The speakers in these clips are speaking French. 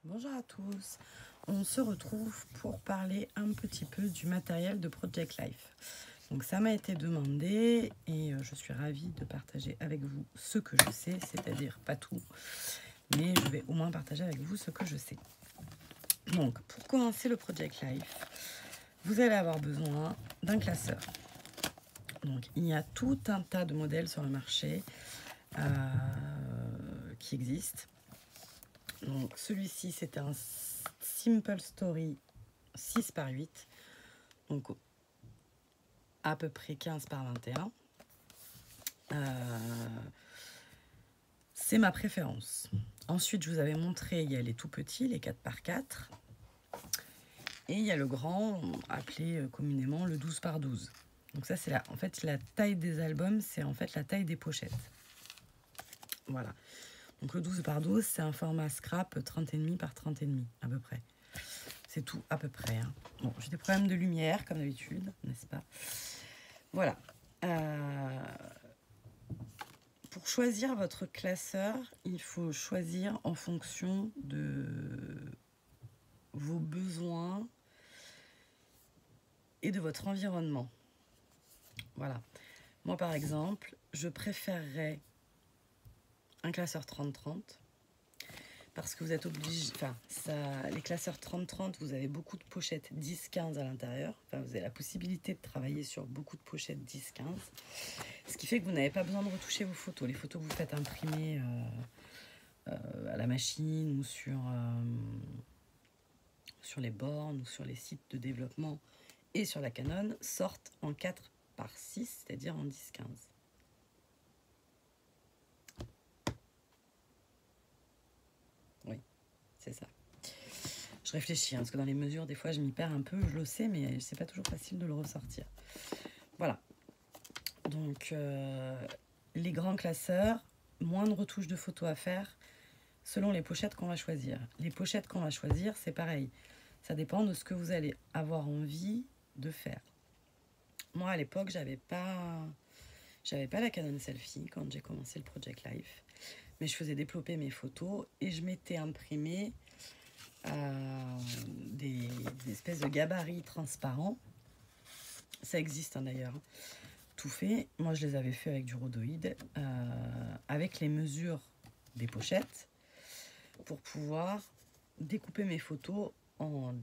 Bonjour à tous, on se retrouve pour parler un petit peu du matériel de Project Life. Donc ça m'a été demandé et je suis ravie de partager avec vous ce que je sais, c'est-à-dire pas tout, mais je vais au moins partager avec vous ce que je sais. Donc pour commencer le Project Life, vous allez avoir besoin d'un classeur. Donc il y a tout un tas de modèles sur le marché qui existent. Donc celui-ci c'est un Simple Story 6 par 8, donc à peu près 15 par 21. C'est ma préférence. Ensuite, je vous avais montré, il y a les tout petits, les 4 par 4. Et il y a le grand, appelé communément le 12 par 12. Donc ça, c'est en fait la taille des albums, c'est en fait la taille des pochettes. Voilà. Donc le 12 par 12, c'est un format scrap 30,5 par 30,5 à peu près. C'est tout à peu près. Hein. Bon, j'ai des problèmes de lumière, comme d'habitude, n'est-ce pas? Voilà. Pour choisir votre classeur, il faut choisir en fonction de vos besoins et de votre environnement. Voilà. Moi, par exemple, je préférerais un classeur 30-30 parce que vous êtes obligé... Enfin, les classeurs 30-30, vous avez beaucoup de pochettes 10-15 à l'intérieur. Enfin, vous avez la possibilité de travailler sur beaucoup de pochettes 10-15. Ce qui fait que vous n'avez pas besoin de retoucher vos photos. Les photos que vous faites imprimer à la machine ou sur les bornes ou sur les sites de développement et sur la Canon sortent en 4 par 6, c'est-à-dire en 10-15. Oui, c'est ça. Je réfléchis, hein, parce que dans les mesures, des fois, je m'y perds un peu, je le sais, mais c'est pas toujours facile de le ressortir. Voilà. Donc, les grands classeurs, moins de retouches de photos à faire selon les pochettes qu'on va choisir. Les pochettes qu'on va choisir, c'est pareil. Ça dépend de ce que vous allez avoir envie de faire. Moi, à l'époque, j'avais pas la Canon Selfie quand j'ai commencé le Project Life, mais je faisais développer mes photos et je m'étais imprimé des espèces de gabarits transparents. Ça existe hein, d'ailleurs, tout fait. Moi, je les avais fait avec du rhodoïde, avec les mesures des pochettes, pour pouvoir découper mes photos en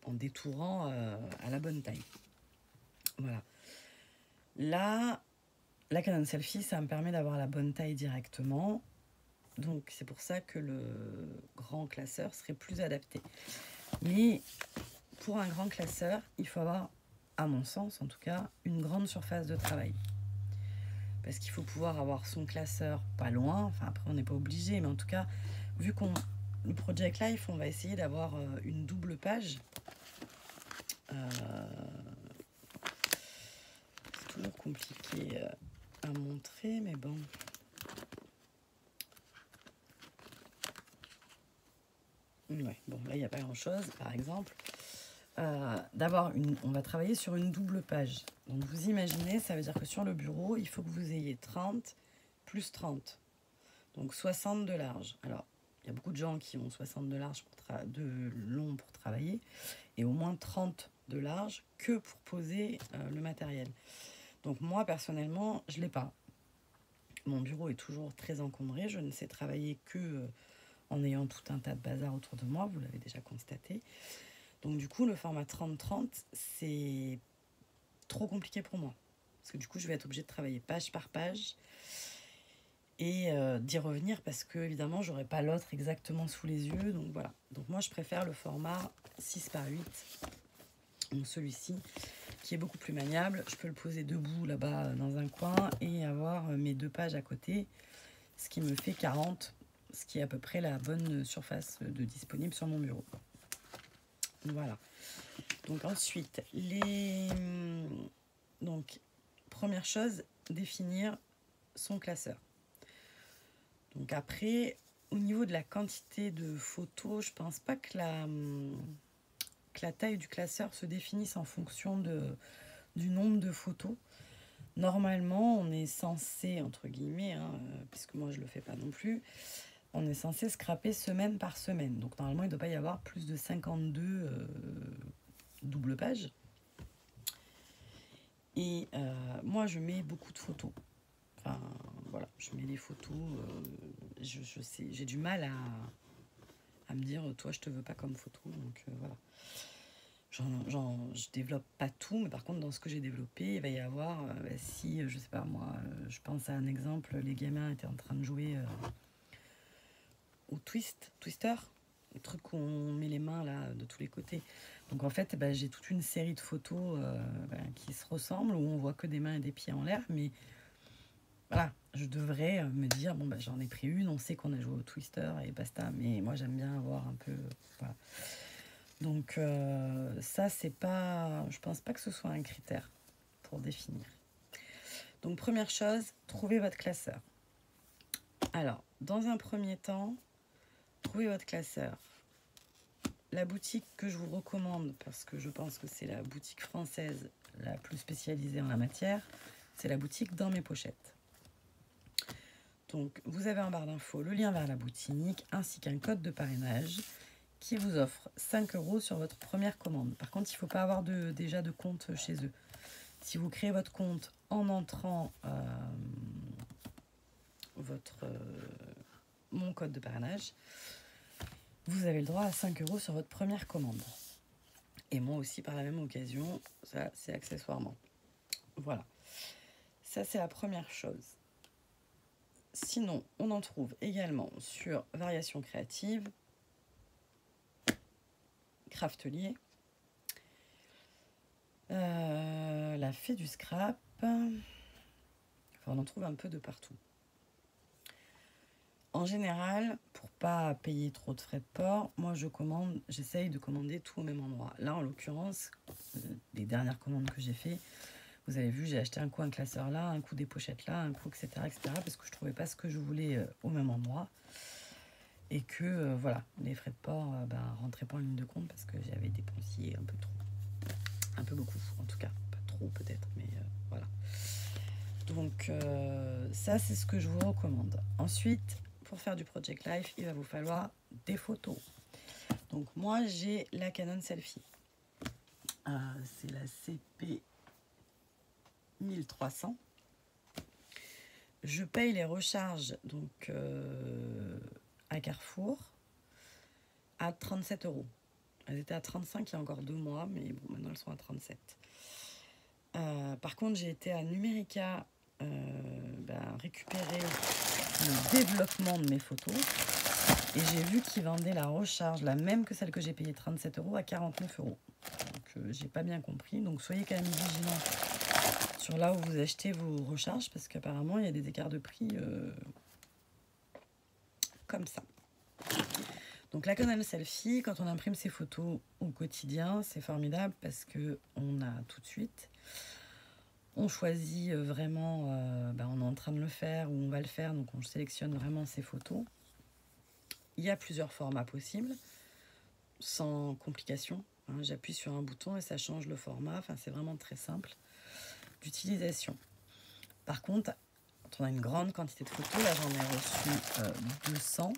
détourant à la bonne taille. Voilà. Là, la Canon Selfie, ça me permet d'avoir la bonne taille directement. Donc, c'est pour ça que le grand classeur serait plus adapté. Mais pour un grand classeur, il faut avoir, à mon sens en tout cas, une grande surface de travail. Parce qu'il faut pouvoir avoir son classeur pas loin. Enfin, après, on n'est pas obligé. Mais en tout cas, vu qu'on... Le Project Life, on va essayer d'avoir une double page. C'est toujours compliqué à montrer, mais bon. Ouais, bon, là, il n'y a pas grand-chose. Par exemple, on va travailler sur une double page. Donc, vous imaginez, ça veut dire que sur le bureau, il faut que vous ayez 30 plus 30. Donc, 60 de large. Alors, il y a beaucoup de gens qui ont 60 de large de long pour travailler et au moins 30 de large que pour poser le matériel. Donc moi personnellement je l'ai pas. Mon bureau est toujours très encombré, je ne sais travailler que en ayant tout un tas de bazar autour de moi, vous l'avez déjà constaté. Donc du coup le format 30-30 c'est trop compliqué pour moi. Parce que du coup je vais être obligée de travailler page par page et d'y revenir parce que évidemment j'aurai pas l'autre exactement sous les yeux. Donc voilà. Donc moi je préfère le format 6 par 8. Donc celui-ci qui est beaucoup plus maniable. Je peux le poser debout là-bas dans un coin et avoir mes 2 pages à côté, ce qui me fait 40, ce qui est à peu près la bonne surface de disponible sur mon bureau. Voilà. Donc ensuite, donc première chose, définir son classeur. Donc après, au niveau de la quantité de photos, je pense pas que la taille du classeur se définisse en fonction du nombre de photos. Normalement, on est censé, entre guillemets, puisque moi je le fais pas non plus, on est censé scraper semaine par semaine. Donc normalement, il ne doit pas y avoir plus de 52 doubles pages. Et moi, je mets beaucoup de photos. Enfin, voilà, je mets les photos. Je sais, j'ai du mal à me dire, toi, je te veux pas comme photo. Donc voilà. Je développe pas tout, mais par contre, dans ce que j'ai développé, il va y avoir, si, je sais pas moi, je pense à un exemple, les gamins étaient en train de jouer au Twister, le truc où on met les mains là de tous les côtés. Donc en fait, j'ai toute une série de photos qui se ressemblent, où on voit que des mains et des pieds en l'air, mais voilà, je devrais me dire, bon, j'en ai pris une, on sait qu'on a joué au Twister et basta, mais moi j'aime bien avoir un peu... voilà. Donc ça, c'est pas... Je pense pas que ce soit un critère pour définir. Donc première chose, trouvez votre classeur. Alors, dans un premier temps, trouvez votre classeur. La boutique que je vous recommande, parce que je pense que c'est la boutique française la plus spécialisée en la matière, c'est la boutique Dans mes pochettes. Donc, vous avez en barre d'infos le lien vers la boutique, ainsi qu'un code de parrainage qui vous offre 5 € sur votre première commande. Par contre, il ne faut pas avoir déjà de compte chez eux. Si vous créez votre compte en entrant mon code de parrainage, vous avez le droit à 5 € sur votre première commande. Et moi aussi, par la même occasion, ça, c'est accessoirement. Voilà. Ça, c'est la première chose. Sinon, on en trouve également sur Variations créatives, Craftelier, la Fée du Scrap. Enfin, on en trouve un peu de partout. En général, pour pas payer trop de frais de port, moi j'essaye de commander tout au même endroit. Là, en l'occurrence, les dernières commandes que j'ai fait, vous avez vu, j'ai acheté un coup un classeur là, un coup des pochettes là, un coup etc. parce que je trouvais pas ce que je voulais au même endroit. Et que voilà, les frais de port rentraient pas en ligne de compte parce que j'avais dépensé un peu trop. Un peu beaucoup, en tout cas. Pas trop peut-être, mais voilà. Donc ça, c'est ce que je vous recommande. Ensuite, pour faire du Project Life, il va vous falloir des photos. Donc moi, j'ai la Canon Selfie. C'est la CP 1300. Je paye les recharges donc à Carrefour à 37 €. Elles étaient à 35 il y a encore 2 mois, mais bon, maintenant elles sont à 37. Par contre, j'ai été à Numérica récupérer le développement de mes photos et j'ai vu qu'ils vendaient la recharge, la même que celle que j'ai payée 37 € à 49 €. Donc j'ai pas bien compris. Donc soyez quand même vigilants sur là où vous achetez vos recharges parce qu'apparemment il y a des écarts de prix comme ça. Donc la Canon Selfie, quand on imprime ses photos au quotidien, c'est formidable parce que on a tout de suite. On choisit vraiment, on est en train de le faire ou on va le faire, donc on sélectionne vraiment ses photos. Il y a plusieurs formats possibles, sans complication. Hein. J'appuie sur un bouton et ça change le format. Enfin, c'est vraiment très simple d'utilisation. Par contre, quand on a une grande quantité de photos, là j'en ai reçu 200.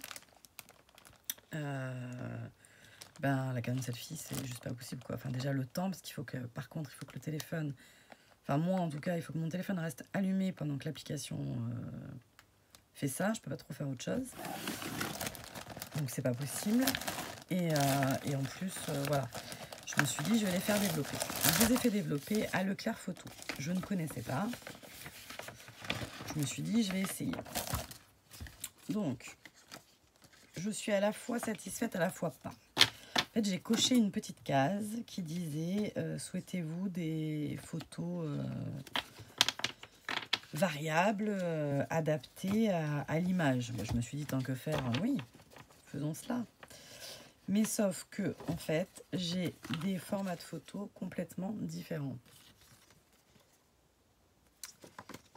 La Canon Selfie, c'est juste pas possible, quoi. Enfin, déjà le temps, parce qu'il faut que, par contre, il faut que le téléphone... Enfin, moi, en tout cas, il faut que mon téléphone reste allumé pendant que l'application fait ça. Je peux pas trop faire autre chose. Donc, c'est pas possible. Et en plus, voilà. Je me suis dit, je vais les faire développer. Donc, je les ai fait développer à Leclerc Photo. Je ne connaissais pas. Je me suis dit, je vais essayer. Donc, je suis à la fois satisfaite, à la fois pas. En fait, j'ai coché une petite case qui disait souhaitez-vous des photos variables, adaptées à l'image. Je me suis dit tant que faire, oui, faisons cela. Mais sauf que, en fait, j'ai des formats de photos complètement différents.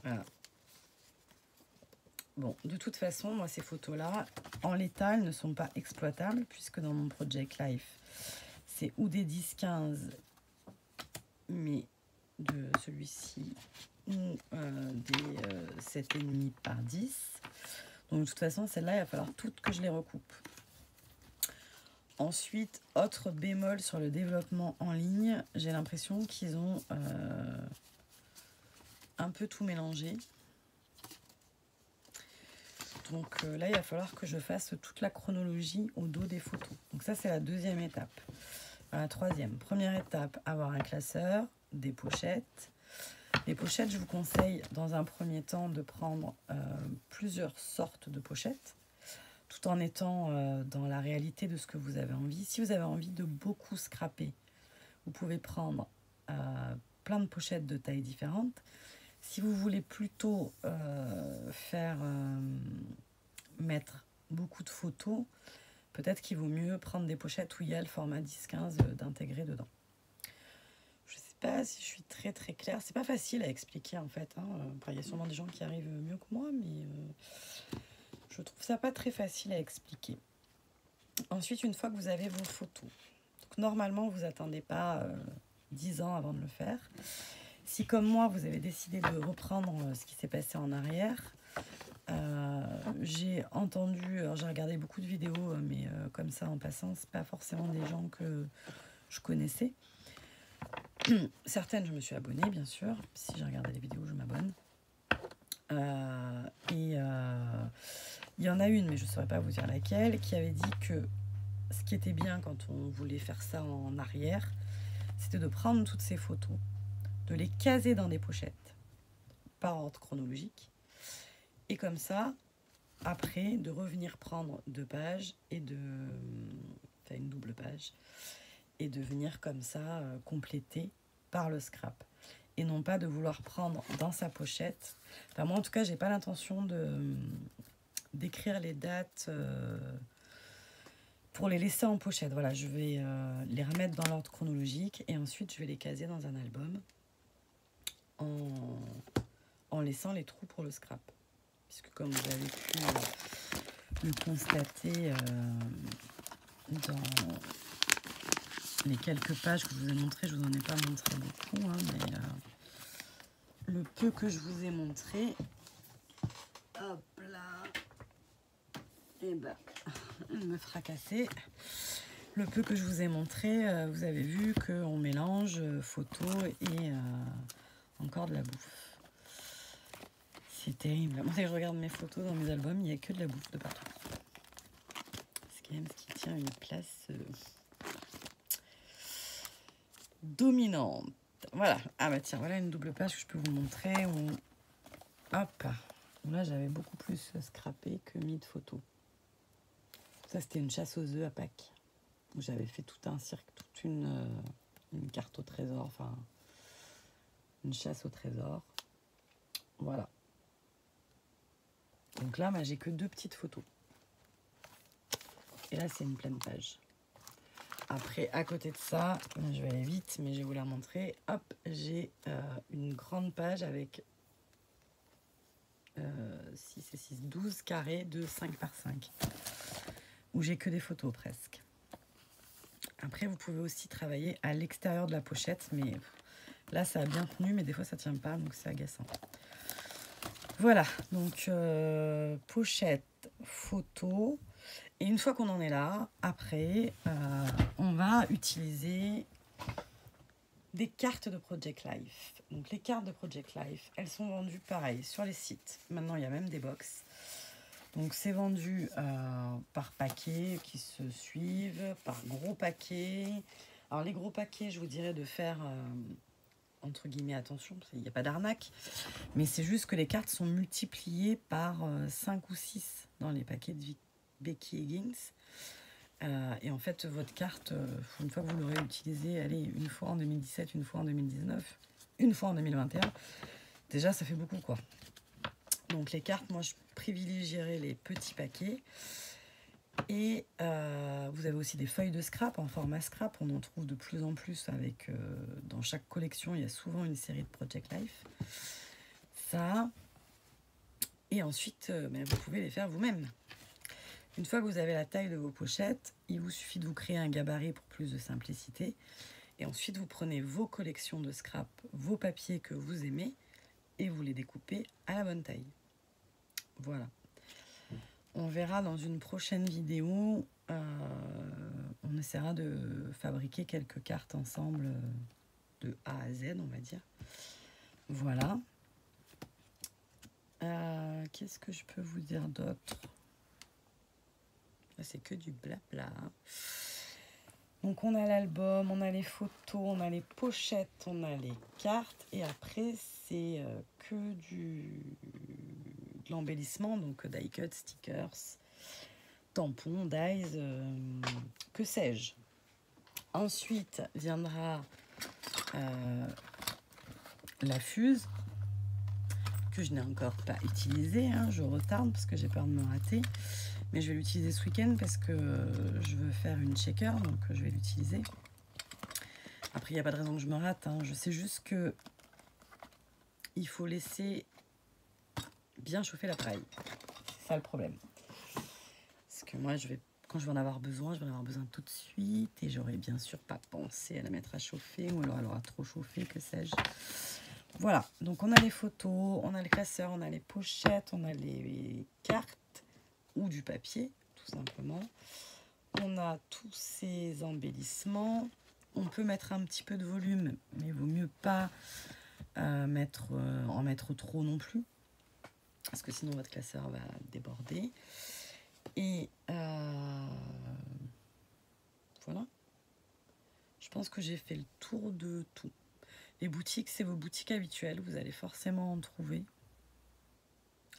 Voilà. Bon, de toute façon, moi, ces photos-là, en l'état, elles ne sont pas exploitables, puisque dans mon Project Life, c'est ou des 10-15, mais de celui-ci, ou des 7,5 par 10. Donc de toute façon, celles-là, il va falloir toutes que je les recoupe. Ensuite, autre bémol sur le développement en ligne, j'ai l'impression qu'ils ont un peu tout mélangé. Donc là, il va falloir que je fasse toute la chronologie au dos des photos. Donc ça, c'est la deuxième étape. La troisième, première étape, avoir un classeur, des pochettes. Les pochettes, je vous conseille dans un premier temps de prendre plusieurs sortes de pochettes, tout en étant dans la réalité de ce que vous avez envie. Si vous avez envie de beaucoup scraper, vous pouvez prendre plein de pochettes de tailles différentes. Si vous voulez plutôt mettre beaucoup de photos, peut-être qu'il vaut mieux prendre des pochettes où il y a le format 10-15 d'intégrer dedans. Je ne sais pas si je suis très très claire. C'est pas facile à expliquer en fait. Enfin, il y a sûrement des gens qui arrivent mieux que moi, mais je trouve ça pas très facile à expliquer. Ensuite, une fois que vous avez vos photos, donc normalement vous attendez pas 10 ans avant de le faire. Si comme moi vous avez décidé de reprendre ce qui s'est passé en arrière, j'ai entendu, alors j'ai regardé beaucoup de vidéos, mais comme ça en passant, c'est pas forcément des gens que je connaissais. Certaines, je me suis abonnée, bien sûr. Si j'ai regardé les vidéos, je m'abonne. Il y en a une, mais je ne saurais pas vous dire laquelle, qui avait dit que ce qui était bien quand on voulait faire ça en arrière, c'était de prendre toutes ces photos, de les caser dans des pochettes par ordre chronologique, et comme ça, après, de revenir prendre 2 pages et enfin une double page, et de venir comme ça compléter par le scrap. Et non pas de vouloir prendre dans sa pochette. Enfin, moi, en tout cas, j'ai pas l'intention d'écrire les dates pour les laisser en pochette. Voilà, je vais les remettre dans l'ordre chronologique et ensuite, je vais les caser dans un album en laissant les trous pour le scrap. Puisque comme vous avez pu le constater dans les quelques pages que je vous ai montrées, je vous en ai pas montré beaucoup, mais le peu que je vous ai montré, hop là, et ben, il me fracassait. Le peu que je vous ai montré, vous avez vu qu'on mélange photos et encore de la bouffe. C'est terrible. Moi, dès que je regarde mes photos dans mes albums, il n'y a que de la bouffe de partout. C'est quand même ce qui tient une place dominante. Voilà. Ah bah tiens, voilà une double page que je peux vous montrer. Hop. Là, j'avais beaucoup plus scrappé que mis de photos. Ça, c'était une chasse aux œufs à Pâques. Où j'avais fait tout un cirque, toute une carte au trésor. Enfin, une chasse au trésor. Voilà. Donc là, j'ai que 2 petites photos. Et là, c'est une pleine page. Après, à côté de ça, je vais aller vite, mais je vais vous la montrer. Hop, j'ai une grande page avec 6 et 6, 12 carrés de 5 par 5. Où j'ai que des photos presque. Après, vous pouvez aussi travailler à l'extérieur de la pochette, mais là, ça a bien tenu, mais des fois, ça ne tient pas, donc c'est agaçant. Voilà, donc pochette, photo. Et une fois qu'on en est là, après, on va utiliser des cartes de Project Life. Donc les cartes de Project Life, elles sont vendues pareil sur les sites. Maintenant, il y a même des box. Donc c'est vendu par paquet qui se suivent, par gros paquets. Alors les gros paquets, je vous dirais de faire entre guillemets attention, parce qu'il n'y a pas d'arnaque. Mais c'est juste que les cartes sont multipliées par 5 ou 6 dans les paquets de Becky Higgins. Et en fait, votre carte, une fois que vous l'aurez utilisée, allez, une fois en 2017, une fois en 2019, une fois en 2021, déjà ça fait beaucoup quoi. Donc les cartes, moi je privilégierais les petits paquets. Et vous avez aussi des feuilles de scrap en format scrap. On en trouve de plus en plus avec dans chaque collection, il y a souvent une série de Project Life. Ça. Et ensuite, vous pouvez les faire vous-même. Une fois que vous avez la taille de vos pochettes, il vous suffit de vous créer un gabarit pour plus de simplicité. Et ensuite, vous prenez vos collections de scrap, vos papiers que vous aimez, et vous les découpez à la bonne taille. Voilà. on verra dans une prochaine vidéo. On essaiera de fabriquer quelques cartes ensemble de A à Z, on va dire. Voilà. Qu'est-ce que je peux vous dire d'autre? C'est que du blabla. Donc on a l'album, on a les photos, on a les pochettes, on a les cartes. Et après, c'est que de l'embellissement. Donc die cut, stickers, tampons, dies, que sais-je. Ensuite viendra la fuse, que je n'ai encore pas utilisée. Hein, je retarde parce que j'ai peur de me rater. Mais je vais l'utiliser ce week-end parce que je veux faire une shaker, donc je vais l'utiliser. Après, il n'y a pas de raison que je me rate. Hein. Je sais juste que il faut laisser bien chauffer la paille. C'est ça le problème. Parce que moi, quand je vais en avoir besoin, je vais en avoir besoin tout de suite. Et j'aurais bien sûr pas pensé à la mettre à chauffer. Ou alors elle aura trop chauffé, que sais-je. Voilà, donc on a les photos, on a le classeur, on a les pochettes, on a les cartes. Ou du papier, tout simplement. On a tous ces embellissements. On peut mettre un petit peu de volume, mais il vaut mieux pas en mettre trop non plus, parce que sinon votre classeur va déborder. Et voilà. Je pense que j'ai fait le tour de tout. Les boutiques, c'est vos boutiques habituelles. Vous allez forcément en trouver.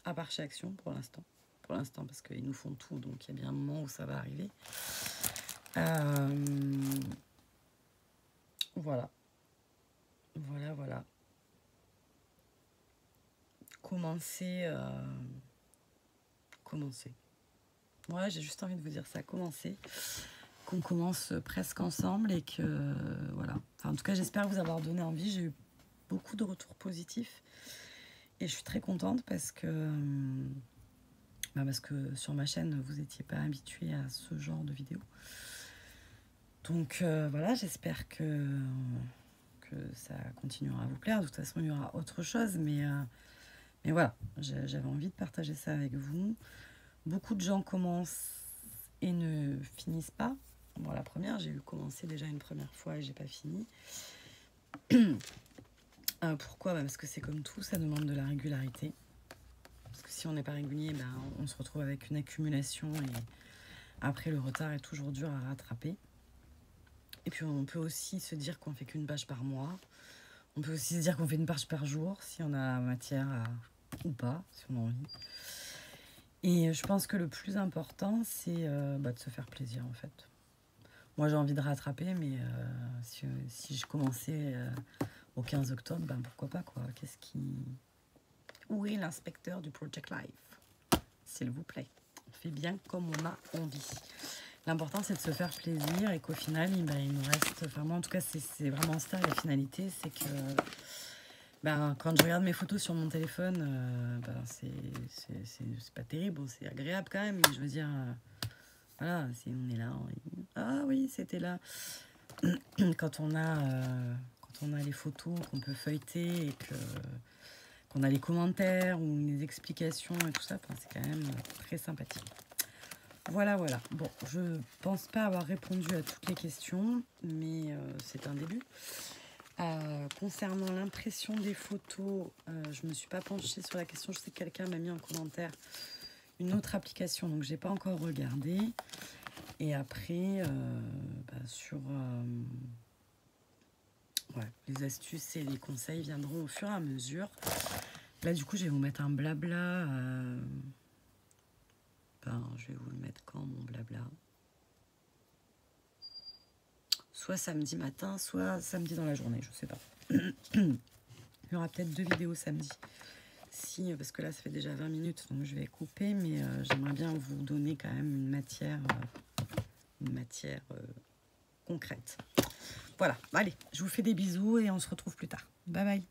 À part chez Action pour l'instant. Pour l'instant, parce qu'ils nous font tout, donc il y a bien un moment où ça va arriver. Voilà. Voilà. Commencez. Ouais, j'ai juste envie de vous dire ça. Commencez. Qu'on commence presque ensemble et que, voilà. Enfin, en tout cas, j'espère vous avoir donné envie. J'ai eu beaucoup de retours positifs et je suis très contente parce que sur ma chaîne, vous n'étiez pas habitués à ce genre de vidéos. Donc voilà, j'espère que ça continuera à vous plaire. De toute façon, il y aura autre chose, mais voilà, j'avais envie de partager ça avec vous. Beaucoup de gens commencent et ne finissent pas. Bon, la première, j'ai eu commencé déjà une première fois et j'ai pas fini. Pourquoi? Parce que c'est comme tout, ça demande de la régularité. Parce que si on n'est pas régulier, on se retrouve avec une accumulation et après le retard est toujours dur à rattraper. Et puis on peut aussi se dire qu'on fait qu'une page par mois. On peut aussi se dire qu'on fait une page par jour si on a matière ou pas, si on a envie. Et je pense que le plus important, c'est de se faire plaisir en fait. Moi j'ai envie de rattraper, mais si je commençais au 15 octobre, pourquoi pas quoi. Où est l'inspecteur du Project Life? S'il vous plaît, on fait bien comme on a envie. L'important c'est de se faire plaisir et qu'au final il nous reste, enfin moi en tout cas c'est vraiment ça la finalité, c'est que quand je regarde mes photos sur mon téléphone, c'est pas terrible, c'est agréable quand même, mais je veux dire, voilà, si on est là, ah oui c'était là, quand on a les photos qu'on peut feuilleter et qu'on a les commentaires ou les explications et tout ça, c'est quand même très sympathique. Voilà. Bon, je pense pas avoir répondu à toutes les questions, mais c'est un début. Concernant l'impression des photos, je me suis pas penchée sur la question. Je sais que quelqu'un m'a mis en commentaire une autre application, donc j'ai pas encore regardé. Et après, sur les astuces et les conseils viendront au fur et à mesure. Là, du coup, je vais vous mettre un blabla. Je vais vous le mettre quand, mon blabla? Soit samedi matin, soit samedi dans la journée, je sais pas. Il y aura peut-être 2 vidéos samedi. Parce que là, ça fait déjà 20 minutes, donc je vais couper, mais j'aimerais bien vous donner quand même une matière concrète. Voilà, allez, je vous fais des bisous et on se retrouve plus tard. Bye bye.